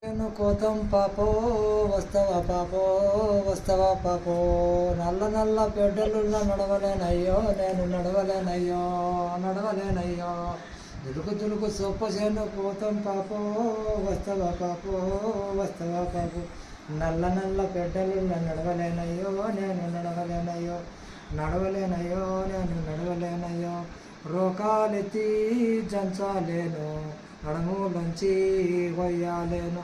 నేను కోతం పాపో వస్తవా పాపో వస్తవా పాపో నల్ల నల్ల పెడ్డలున్న నడవలేనయ్యో నేను నడవలేనయ్యో దులుకు దులుకు సొప్పసేను కోతం పాపో వస్తవా పాపో వస్తవా పాపో నల్ల నల్ల పెడ్డలున్న నడవలేనయ్యో నేను నడవలేనయ్యో రోకాలెత్తి జంచాలేను నడుములోంచి కొయ్యాలేను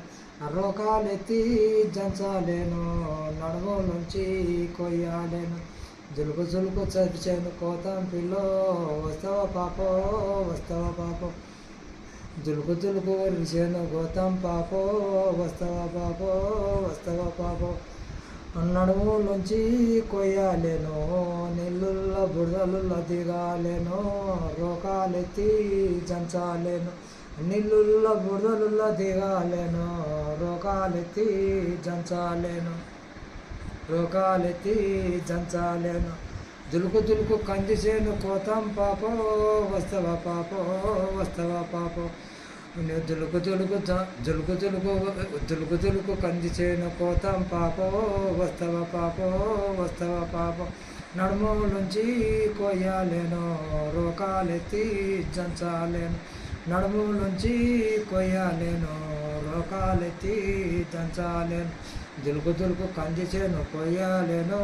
రోకాలెత్తి జంచాలేను నడుములోంచి కొయ్యాలేను జులుకు జులుకు చదిచాను కోతం పిల్లో వస్తవా పాపో జులుకు జులుకు వరిచాను కోతం పాపో వస్తవా పాపో నడుములోంచి కొయ్యాలేను నీళ్ళుల్ల బురదలుల్ల దిగాలేను రోకాలెత్తి జంచాలేను నీళ్ళుల్ల బురదలుల్ల దిగాలేను రోకాలెత్తి జంచాలేను జులుకు జులుకు కందిసేను కోతం పాపో వస్తవా పాపో జులుకు జులుకు కందిసేను కోతం పాపో వస్తవా పాపో నడుములోంచి కొయ్యాలేను రోకాలెత్తి జంచాలేను నడుములోంచి కొయ్యాలేను రోకాలెత్తి జంచాలేను జులుకు కందిసేను కొయ్యాలేను